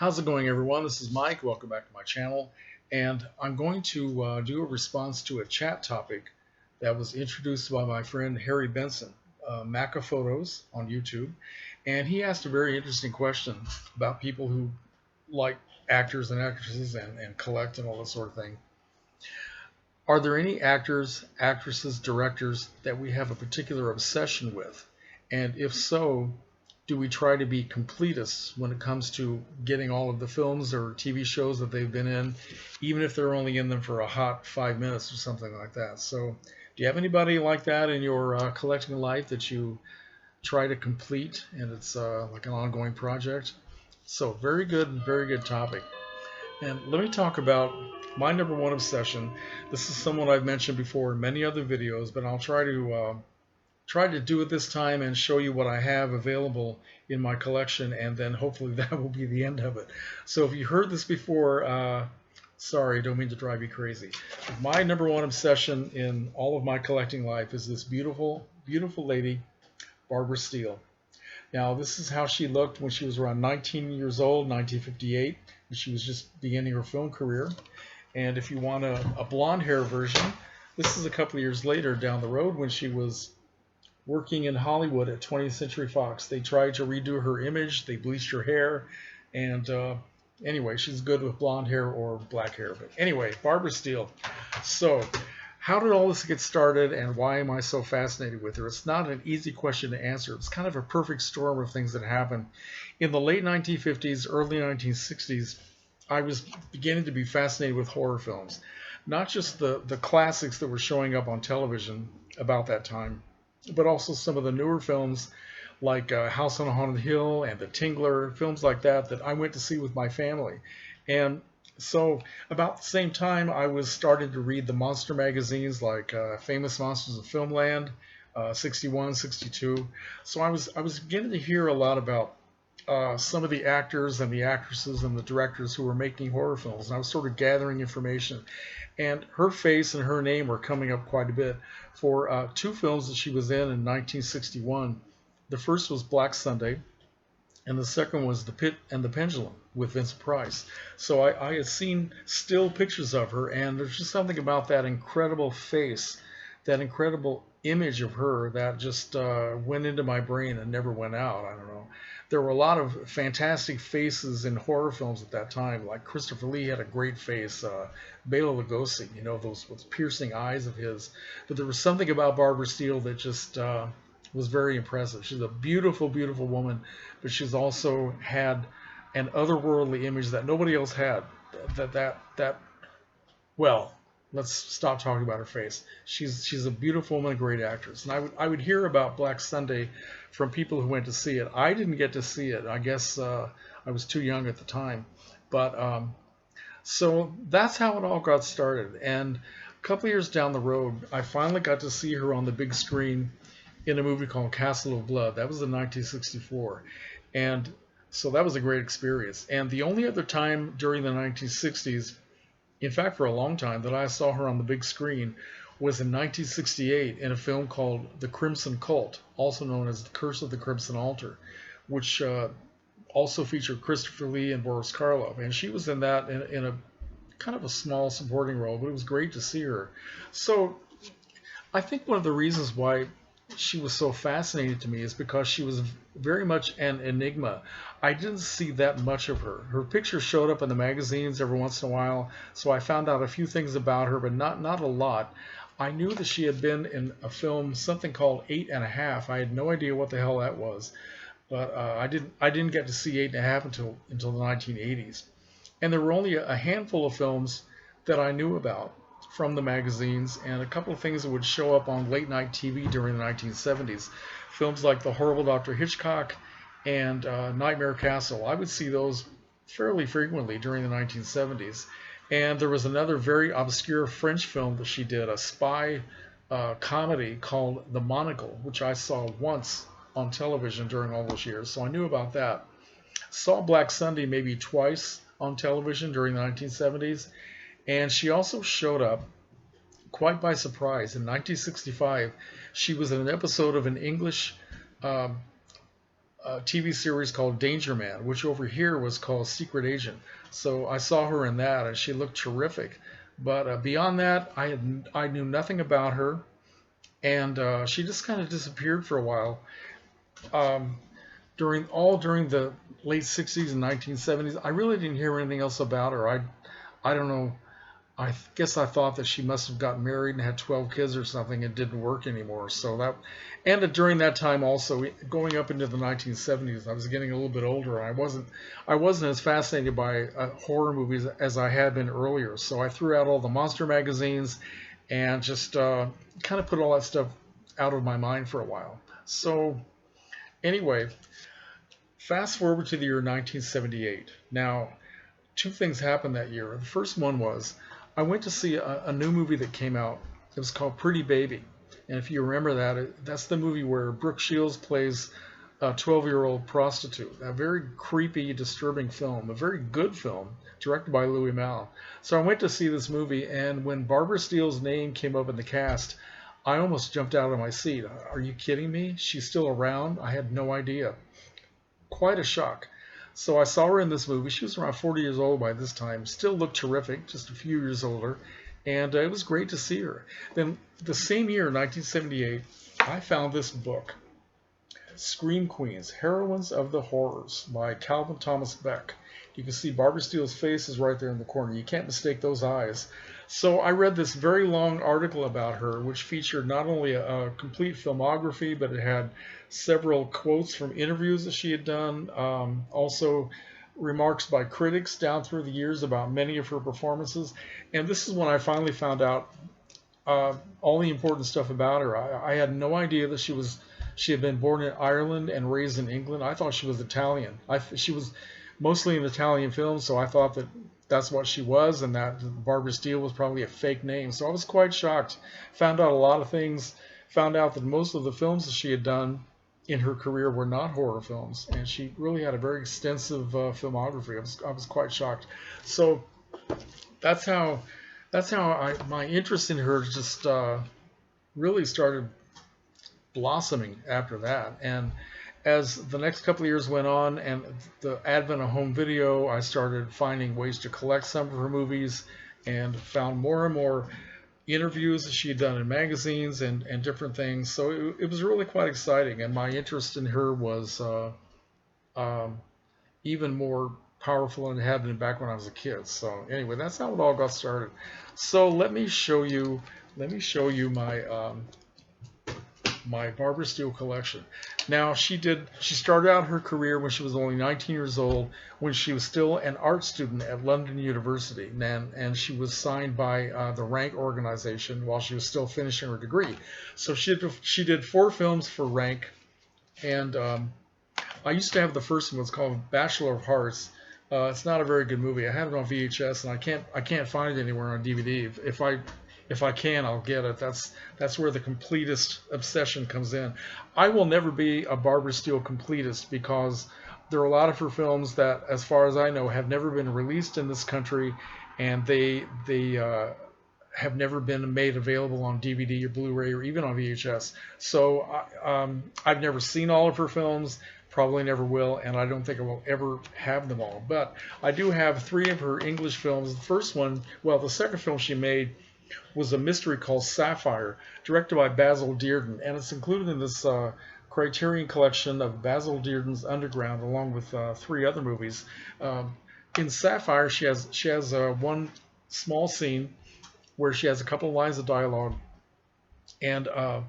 How's it going, everyone? This is Mike. Welcome back to my channel. And I'm going to do a response to a chat topic that was introduced by my friend Harry Benson, Maca Photos on YouTube. And he asked a very interesting question about people who like actors and actresses and collect and all that sort of thing. Are there any actors, actresses, directors that we have a particular obsession with? And if so, do we try to be completists when it comes to getting all of the films or TV shows that they've been in, even if they're only in them for a hot 5 minutes or something like that? So, do you have anybody like that in your collecting life that you try to complete and it's like an ongoing project? So, very good topic. And let me talk about my number one obsession. This is someone I've mentioned before in many other videos, but I'll try to do it this time and show you what I have available in my collection, and then hopefully that will be the end of it. So if you heard this before, sorry, don't mean to drive you crazy. My number one obsession in all of my collecting life is this beautiful, beautiful lady, Barbara Steele. Now, this is how she looked when she was around 19 years old, 1958, when she was just beginning her film career. And if you want a blonde hair version, this is a couple of years later down the road when she was working in Hollywood at 20th Century Fox. They tried to redo her image. They bleached her hair. And anyway, she's good with blonde hair or black hair. But anyway, Barbara Steele. So how did all this get started and why am I so fascinated with her? It's not an easy question to answer. It's kind of a perfect storm of things that happened. In the late 1950s, early 1960s, I was beginning to be fascinated with horror films. Not just the classics that were showing up on television about that time, but also some of the newer films like House on a Haunted Hill and The Tingler, films like that I went to see with my family. And so about the same time, I was starting to read the monster magazines like Famous Monsters of Filmland, 61, 62. So I was beginning to hear a lot about some of the actors and the actresses and the directors who were making horror films. And I was sort of gathering information. And her face and her name were coming up quite a bit for two films that she was in 1961. The first was Black Sunday, and the second was The Pit and the Pendulum with Vincent Price. So I had seen still pictures of her, and there's just something about that incredible face, that incredible image of her that just went into my brain and never went out. I don't know. There were a lot of fantastic faces in horror films at that time. Like Christopher Lee had a great face. Bela Lugosi, you know, those piercing eyes of his. But there was something about Barbara Steele that just was very impressive. She's a beautiful, beautiful woman, but she's also had an otherworldly image that nobody else had. Well, let's stop talking about her face. She's a beautiful woman, a great actress. And I would hear about Black Sunday from people who went to see it. I didn't get to see it. I guess I was too young at the time. But so that's how it all got started. And a couple of years down the road, I finally got to see her on the big screen in a movie called Castle of Blood. That was in 1964. And so that was a great experience. And the only other time during the 1960s, in fact, for a long time, that I saw her on the big screen was in 1968 in a film called The Crimson Cult, also known as The Curse of the Crimson Altar, which also featured Christopher Lee and Boris Karloff. And she was in that in a kind of a small supporting role, but it was great to see her. So I think one of the reasons why she was so fascinating to me is because she was very much an enigma. I didn't see that much of her. Her picture showed up in the magazines every once in a while, so I found out a few things about her, but not a lot. I knew that she had been in a film, something called 8½. I had no idea what the hell that was, but I didn't get to see 8½until the 1980s. And there were only a handful of films that I knew about from the magazines, and a couple of things that would show up on late night TV during the 1970s. Films like The Horrible Dr. Hitchcock and Nightmare Castle. I would see those fairly frequently during the 1970s. And there was another very obscure French film that she did, a spy comedy called The Monocle, which I saw once on television during all those years. So I knew about that. Saw Black Sunday maybe twice on television during the 1970s. And she also showed up quite by surprise. In 1965, she was in an episode of an English TV series called Danger Man, which over here was called Secret Agent. So I saw her in that, and she looked terrific. But beyond that, I knew nothing about her, and she just kind of disappeared for a while. Um, during the late 60s and 1970s, I really didn't hear anything else about her. I don't know. I guess I thought that she must have gotten married and had 12 kids or something. It didn't work anymore. So that, and during that time also, going up into the 1970s, I was getting a little bit older. I wasn't as fascinated by horror movies as I had been earlier. So I threw out all the monster magazines and just kind of put all that stuff out of my mind for a while. So anyway, fast forward to the year 1978. Now, two things happened that year. The first one was I went to see a new movie that came out. It was called Pretty Baby. And if you remember that, that's the movie where Brooke Shields plays a 12-year-old prostitute. A very creepy, disturbing film. A very good film, directed by Louis Malle. So I went to see this movie, and when Barbara Steele's name came up in the cast, I almost jumped out of my seat. Are you kidding me? She's still around? I had no idea. Quite a shock. So I saw her in this movie. She was around 40 years old by this time. Still looked terrific, just a few years older. And it was great to see her. Then the same year, 1978, I found this book, Scream Queens, Heroines of the Horrors by Calvin Thomas Beck. You can see Barbara Steele's face is right there in the corner. You can't mistake those eyes. So I read this very long article about her, which featured not only a complete filmography, but it had several quotes from interviews that she had done, also remarks by critics down through the years about many of her performances. And this is when I finally found out all the important stuff about her. I had no idea that she had been born in Ireland and raised in England. I thought she was Italian. She was mostly in Italian films, so I thought that that's what she was, and that Barbara Steele was probably a fake name. So I was quite shocked. Found out a lot of things. Found out that most of the films that she had done in her career were not horror films, and she really had a very extensive filmography. I was quite shocked. So that's how my interest in her just really started blossoming after that. And as the next couple of years went on and the advent of home video, I started finding ways to collect some of her movies and found more and more interviews that she had done in magazines and different things. So it was really quite exciting, and my interest in her was even more powerful than it had been back when I was a kid. So anyway, that's how it all got started. So let me show you my my Barbara Steele collection. Now, she started out her career when she was only 19 years old, when she was still an art student at London University, and she was signed by the Rank organization while she was still finishing her degree. So she did 4 films for Rank, and I used to have the first one. It's called Bachelor of Hearts. It's not a very good movie. I have it on VHS, and I can't find it anywhere on DVD. If I can, I'll get it. That's where the completist obsession comes in. I will never be a Barbara Steele completist because there are a lot of her films that, as far as I know, have never been released in this country, and they have never been made available on DVD or Blu-ray or even on VHS. So I've never seen all of her films, probably never will, and I don't think I will ever have them all. But I do have 3 of her English films. The first one, well, the second film she made was a mystery called Sapphire, directed by Basil Dearden, and it's included in this Criterion collection of Basil Dearden's Underground, along with 3 other movies. In Sapphire, she has one small scene where she has a couple of lines of dialogue and a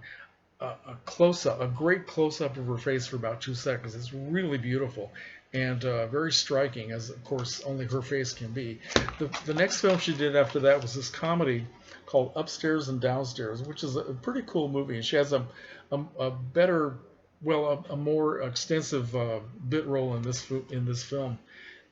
close-up, a great close-up of her face for about 2 seconds. It's really beautiful and very striking, as of course only her face can be. The next film she did after that was this comedy called Upstairs and Downstairs, which is a pretty cool movie. And she has a better, well, a more extensive bit role in this film,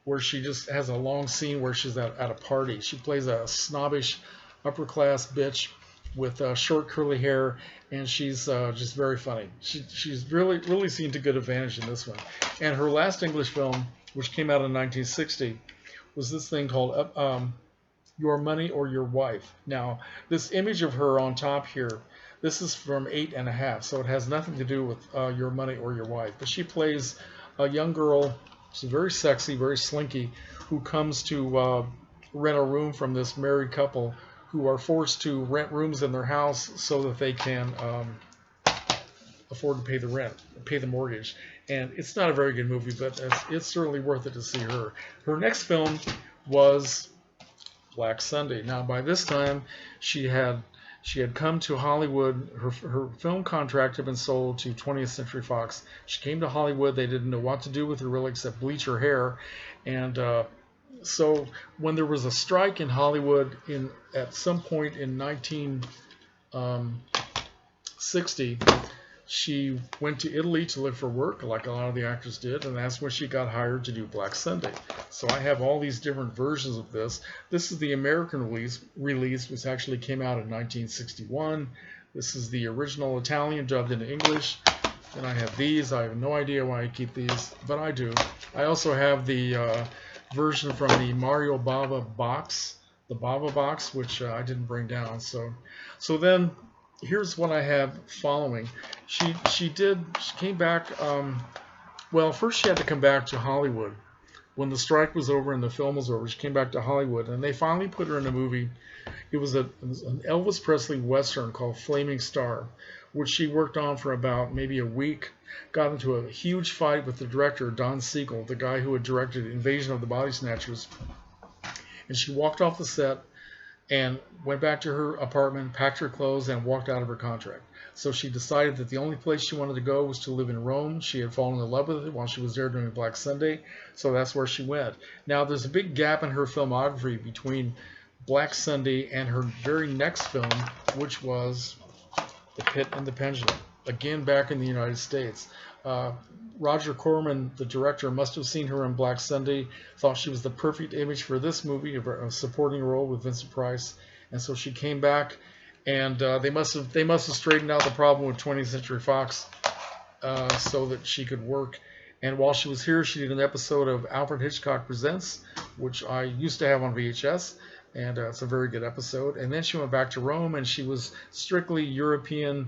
where she just has a long scene where she's at a party. She plays a snobbish upper-class bitch with short curly hair, and she's just very funny. She's really seen to good advantage in this one. And her last English film, which came out in 1960, was this thing called Your Money or Your Wife. Now, this image of her on top here, This is from 8½, so it has nothing to do with Your Money or Your Wife. But she plays a young girl, she's very sexy, very slinky, who comes to rent a room from this married couple who are forced to rent rooms in their house so that they can afford to pay the rent, pay the mortgage. And it's not a very good movie, but it's certainly worth it to see her. Her next film was Black Sunday. Now, by this time, she had come to Hollywood. Her film contract had been sold to 20th Century Fox. She came to Hollywood. They didn't know what to do with her really except bleach her hair. And so when there was a strike in Hollywood at some point in 1960, she went to Italy to look for work, like a lot of the actors did, and that's when she got hired to do Black Sunday. So I have all these different versions of this. This is the American release, which actually came out in 1961. This is the original Italian dubbed into English. And I have these. I have no idea why I keep these, but I do. I also have the version from the Mario Bava box, the Bava box, which I didn't bring down. So then here's what I have following. She came back. Well, first she had to come back to Hollywood when the strike was over and the film was over. She came back to Hollywood, and they finally put her in a movie. It was an Elvis Presley Western called Flaming Star, which she worked on for about maybe a week. Got into a huge fight with the director, Don Siegel, the guy who had directed Invasion of the Body Snatchers. And she walked off the set and went back to her apartment, packed her clothes, and walked out of her contract. So she decided that the only place she wanted to go was to live in Rome. She had fallen in love with it while she was there doing Black Sunday, so that's where she went. Now, there's a big gap in her filmography between Black Sunday and her very next film, which was The Pit and the Pendulum, again back in the United States. Roger Corman, the director, must have seen her in Black Sunday, thought she was the perfect image for this movie, a supporting role with Vincent Price, and so she came back, and they must have straightened out the problem with 20th Century Fox so that she could work. And while she was here, she did an episode of Alfred Hitchcock Presents, which I used to have on VHS, and it's a very good episode. And then she went back to Rome, and she was strictly European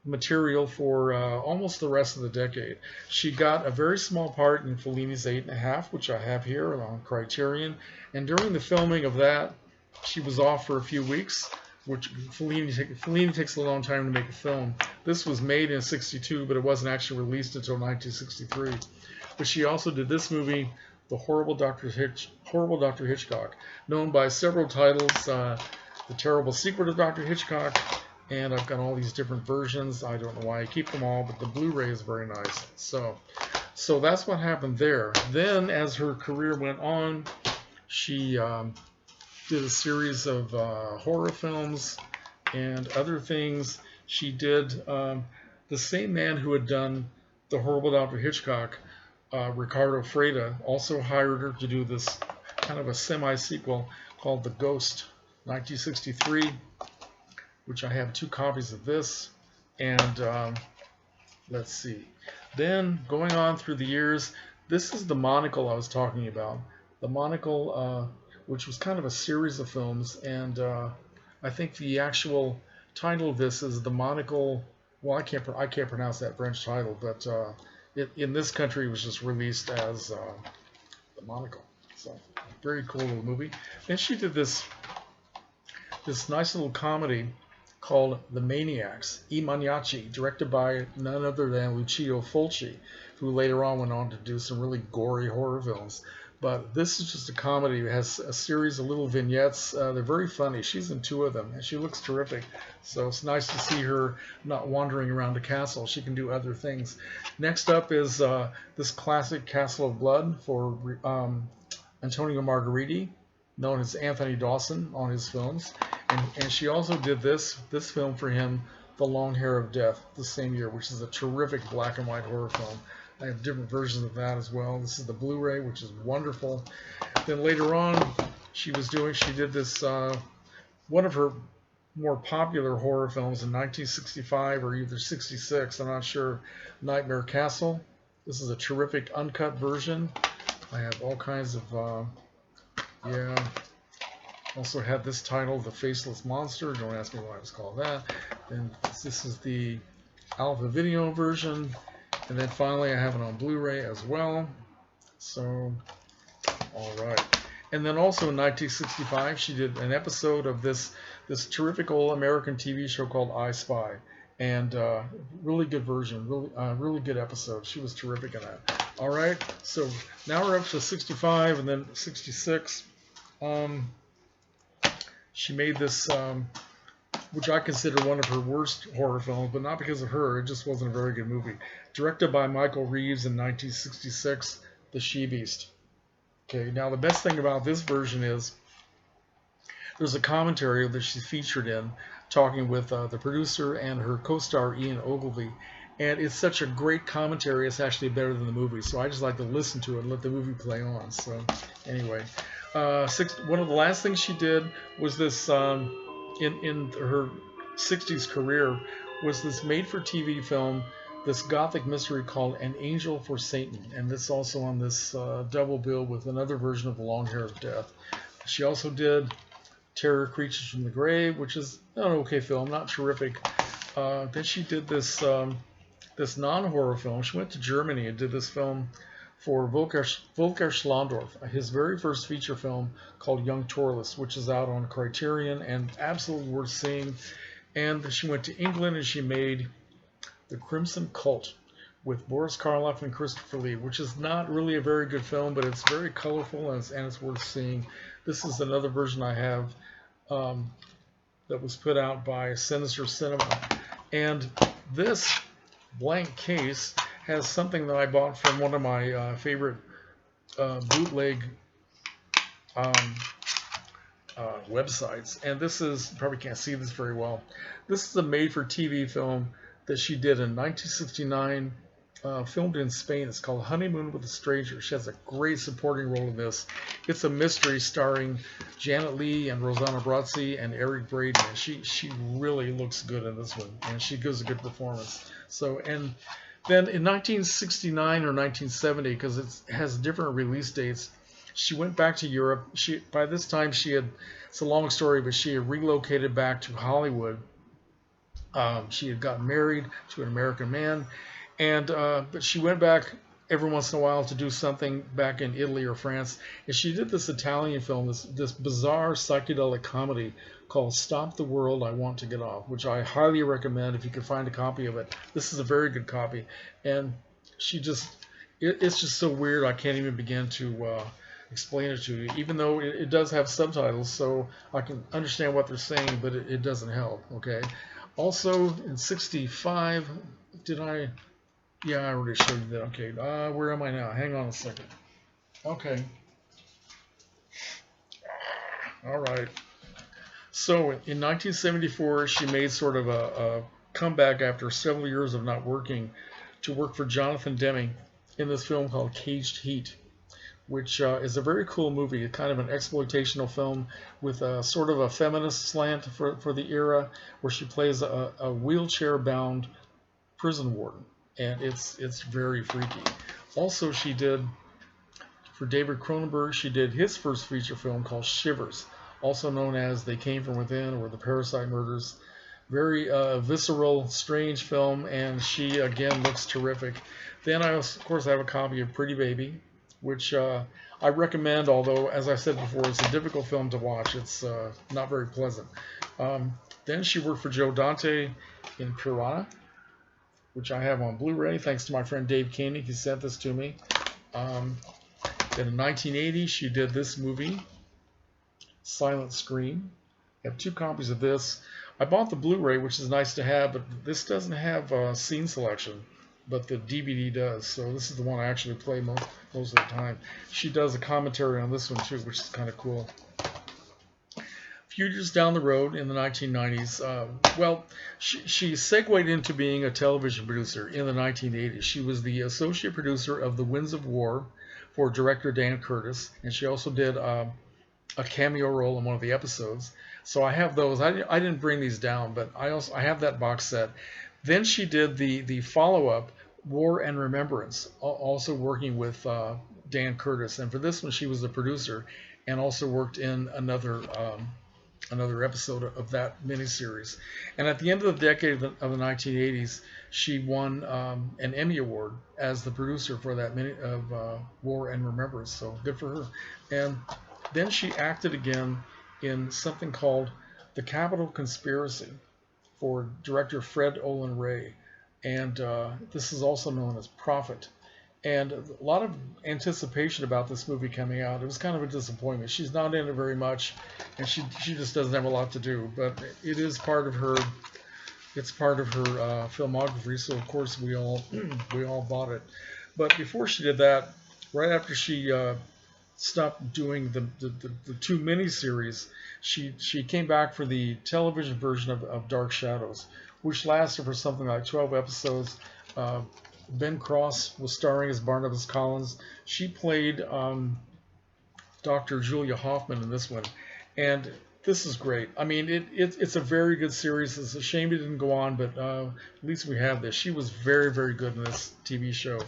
material for almost the rest of the decade. She got a very small part in Fellini's 8½, which I have here on Criterion, and during the filming of that, she was off for a few weeks, which Fellini takes a long time to make a film. This was made in '62, but it wasn't actually released until 1963. But she also did this movie, The Horrible Dr. Hitchcock, known by several titles, The Terrible Secret of Dr. Hitchcock, and I've got all these different versions. I don't know why I keep them all, but the Blu-ray is very nice. So that's what happened there. Then, as her career went on, she did a series of horror films and other things. She did the same man who had done The Horrible Dr. Hitchcock, Ricardo Freda, also hired her to do this kind of a semi-sequel called The Ghost, 1963. Which I have 2 copies of this, and let's see. Then, going on through the years, this is the Monocle I was talking about. The Monocle, which was kind of a series of films, and I think the actual title of this is The Monocle. Well, I can't pronounce that French title, but in this country it was just released as The Monocle. So, very cool little movie. Then she did this nice little comedy called The Maniacs, I Maniaci, directed by none other than Lucio Fulci, who later on went on to do some really gory horror films. But this is just a comedy. It has a series of little vignettes. They're very funny. She's in 2 of them, and she looks terrific. So it's nice to see her not wandering around the castle. She can do other things. Next up is this classic Castle of Blood for Antonio Margheriti, known as Anthony Dawson on his films. And she also did this film for him, The Long Hair of Death, the same year, which is a terrific black and white horror film. I have different versions of that as well. This is the Blu-ray, which is wonderful. Then later on, she did this, one of her more popular horror films in 1965 or either 66, I'm not sure, Nightmare Castle. This is a terrific uncut version. I have all kinds of, Also had this title, The Faceless Monster. Don't ask me why it was called that. And this is the alpha video version. And then finally I have it on Blu-ray as well. So, all right. And then also in 1965, she did an episode of this terrific old American TV show called I Spy. And really good version, really good episode. She was terrific in that. All right, so now we're up to 65 and then 66. She made this, which I consider one of her worst horror films, but not because of her. It just wasn't a very good movie. Directed by Michael Reeves in 1966, The She-Beast. Okay, now the best thing about this version is there's a commentary that she's featured in, talking with the producer and her co-star Ian Ogilvy, and it's such a great commentary. It's actually better than the movie, so I just like to listen to it and let the movie play on. So anyway, one of the last things she did was this in her 60s career was this made-for-TV film, this gothic mystery called An Angel for Satan, and this also on this double bill with another version of The Long Hair of Death. She also did Terror Creatures from the Grave, which is an okay film, not terrific. Then she did this this non-horror film. She went to Germany and did this film for Volker Schlondorf, his very first feature film called Young Torless, which is out on Criterion and absolutely worth seeing. And she went to England and she made The Crimson Cult with Boris Karloff and Christopher Lee, which is not really a very good film, but it's very colorful and it's worth seeing. This is another version I have that was put out by Sinister Cinema. And this blank case has something that I bought from one of my favorite bootleg websites. And this is, you probably can't see this very well. This is a made-for-TV film that she did in 1969, filmed in Spain. It's called Honeymoon with a Stranger. She has a great supporting role in this. It's a mystery starring Janet Leigh and Rosanna Brazzi and Eric Braeden. And she really looks good in this one, and she gives a good performance. So, and then in 1969 or 1970, because it has different release dates, she went back to Europe. By this time she had, it's a long story, but she had relocated back to Hollywood. She had gotten married to an American man, and but she went back every once in a while to do something back in Italy or France. And she did this Italian film, this bizarre psychedelic comedy called Stop the World, I Want to Get Off, which I highly recommend if you can find a copy of it. This is a very good copy, and she just, it's just so weird I can't even begin to explain it to you, even though it does have subtitles, so I can understand what they're saying, but it doesn't help, okay? Also, in 65, did I? Yeah, I already showed you that. Okay, where am I now? Hang on a second. Okay. All right. So, in 1974, she made sort of a comeback after several years of not working to work for Jonathan Demme in this film called Caged Heat, which is a very cool movie, kind of an exploitational film with a sort of a feminist slant for the era, where she plays a wheelchair-bound prison warden, and it's very freaky. Also, she did, for David Cronenberg, she did his first feature film called Shivers, also known as They Came From Within or The Parasite Murders. Very visceral, strange film, and she, again, looks terrific. Then I, of course, have a copy of Pretty Baby, which I recommend, although, as I said before, it's a difficult film to watch. It's not very pleasant. Then she worked for Joe Dante in Piranha, which I have on Blu-ray, thanks to my friend Dave Koenig. He sent this to me. Then in 1980, she did this movie, Silent Scream. I have two copies of this. I bought the Blu-ray, which is nice to have, but this doesn't have scene selection, but the DVD does. So this is the one I actually play most of the time. She does a commentary on this one too, which is kind of cool. A few years down the road in the 1990s, she segued into being a television producer in the 1980s. She was the associate producer of The Winds of War for director Dan Curtis, and she also did a cameo role in one of the episodes. So I have those. I didn't bring these down, but I have that box set. Then she did the follow-up, War and Remembrance, also working with Dan Curtis. And for this one, she was the producer and also worked in another another episode of that miniseries. And at the end of the decade of the 1980s, she won an Emmy Award as the producer for that mini of War and Remembrance. So good for her. And then she acted again in something called The Capitol Conspiracy for director Fred Olen Ray. And this is also known as Prophet. And a lot of anticipation about this movie coming out. It was kind of a disappointment. She's not in it very much, and she just doesn't have a lot to do. But it is part of her. It's part of her filmography. So of course we all bought it. But before she did that, right after she stopped doing the two miniseries, she came back for the television version of Dark Shadows, which lasted for something like 12 episodes. Ben Cross was starring as Barnabas Collins. She played Dr. Julia Hoffman in this one, and this is great. I mean, it's a very good series. It's a shame it didn't go on, but at least we have this. She was very, very good in this TV show.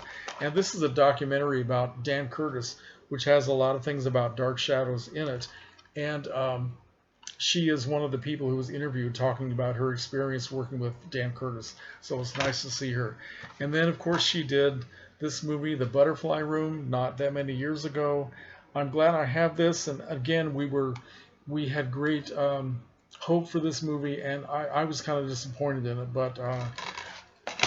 And this is a documentary about Dan Curtis, which has a lot of things about Dark Shadows in it. And she is one of the people who was interviewed talking about her experience working with Dan Curtis. So it's nice to see her. And then, of course, she did this movie, The Butterfly Room, not that many years ago. I'm glad I have this. And again, we had great hope for this movie, and I was kind of disappointed in it, but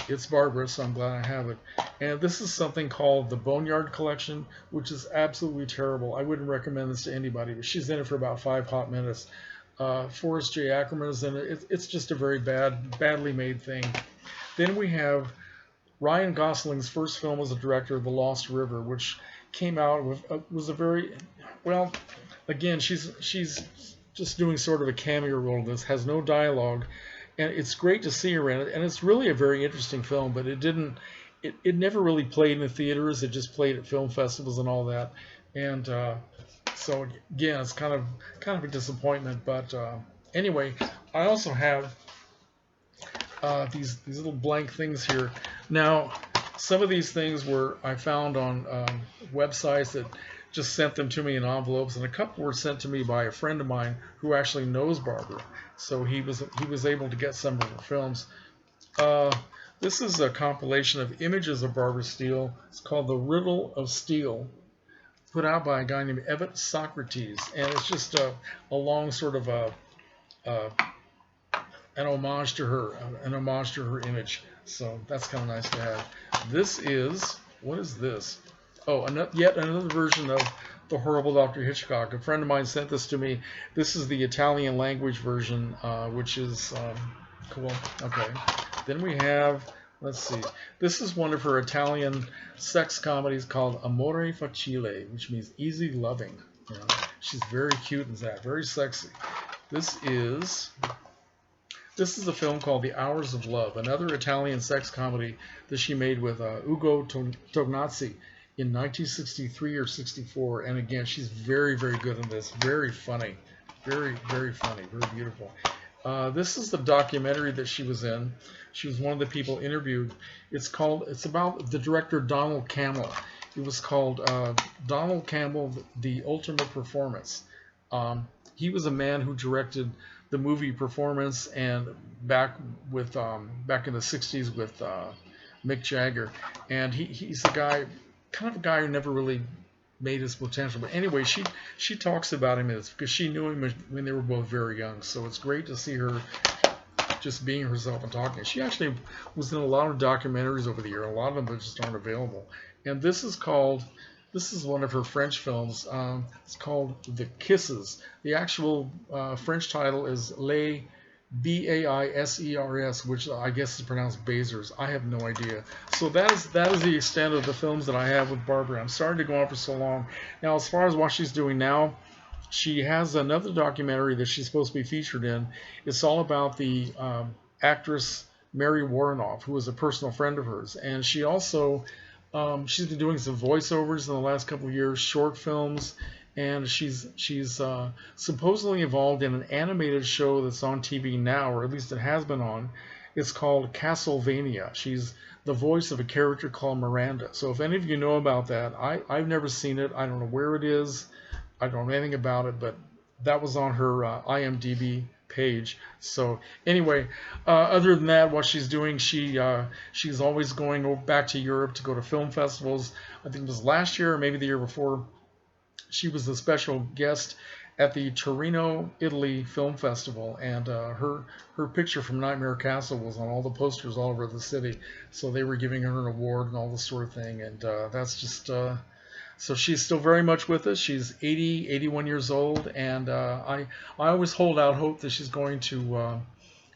it's Barbara, so I'm glad I have it. And this is something called the Boneyard Collection, which is absolutely terrible. I wouldn't recommend this to anybody, but she's in it for about 5 hot minutes. Forrest J. Ackerman is in it. It's just a very badly made thing. Then we have Ryan Gosling's first film as a director, The Lost River, which came out with was a very, well, again, she's just doing sort of a cameo role in this, has no dialogue, and it's great to see her in it, and it's really a very interesting film, but it never really played in the theaters. It just played at film festivals and all that, and so again, it's kind of a disappointment. But anyway, I also have these little blank things here. Now, some of these things I found on websites that just sent them to me in envelopes, and a couple were sent to me by a friend of mine who actually knows Barbara, so he was able to get some of her films. This is a compilation of images of Barbara Steele. It's called The Riddle of Steel, put out by a guy named Evet Socrates, and it's just a long sort of an homage to her image. So that's kind of nice to have. What is this? Oh, yet another version of The Horrible Dr. Hitchcock. A friend of mine sent this to me. This is the Italian language version, which is cool. Okay. Then we have, let's see. This is one of her Italian sex comedies called Amore Facile, which means easy loving. You know, she's very cute in that, very sexy. This is a film called The Hours of Love, another Italian sex comedy that she made with Ugo Tognazzi in 1963 or 64, and again, she's very, very good in this. Very funny, very, very funny, very beautiful. This is the documentary that she was in. She was one of the people interviewed. It's about the director Donald Campbell. It was called Donald Campbell, The Ultimate Performance. He was a man who directed the movie Performance, and back in the 60s with Mick Jagger, and he's a guy, kind of a guy who never really made his potential. But anyway, she talks about him because she knew him when they were both very young. So it's great to see her just being herself and talking. She actually was in a lot of documentaries over the year. A lot of them just aren't available. And this is one of her French films. It's called The Kisses. The actual French title is Les Baisers, which I guess is pronounced Basers. I have no idea. So that is the extent of the films that I have with Barbara. I'm sorry to go on for so long. Now, as far as what she's doing now, she has another documentary that she's supposed to be featured in. It's all about the actress Mary Warrenoff, who was a personal friend of hers, and she also she's been doing some voiceovers in the last couple of years, short films, and she's supposedly involved in an animated show that's on TV now, or at least it has been on. It's called Castlevania. She's the voice of a character called Miranda. So if any of you know about that, I've never seen it. I don't know where it is. I don't know anything about it, but that was on her IMDb page. So anyway, other than that, what she's doing, she's always going back to Europe to go to film festivals. I think it was last year or maybe the year before. She was a special guest at the Torino, Italy Film Festival, and her picture from Nightmare Castle was on all the posters all over the city. So they were giving her an award and all this sort of thing, and that's just. So she's still very much with us. She's 80, 81 years old, and I always hold out hope that she's going to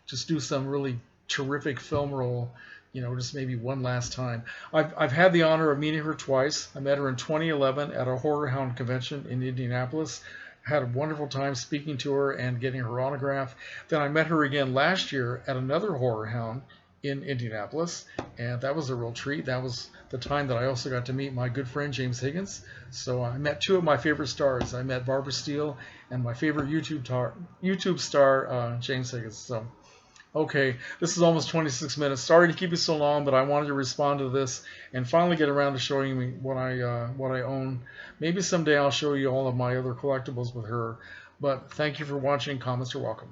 just do some really terrific film role, just maybe one last time. I've had the honor of meeting her twice. I met her in 2011 at a Horror Hound convention in Indianapolis. Had a wonderful time speaking to her and getting her autograph. Then I met her again last year at another Horror Hound in Indianapolis, and that was a real treat. That was the time that I also got to meet my good friend James Higgins. So I met two of my favorite stars. I met Barbara Steele and my favorite YouTube star James Higgins. So okay, this is almost 26 minutes. Sorry to keep it so long, but I wanted to respond to this and finally get around to showing you what I own. Maybe someday I'll show you all of my other collectibles with her. But thank you for watching. Comments are welcome.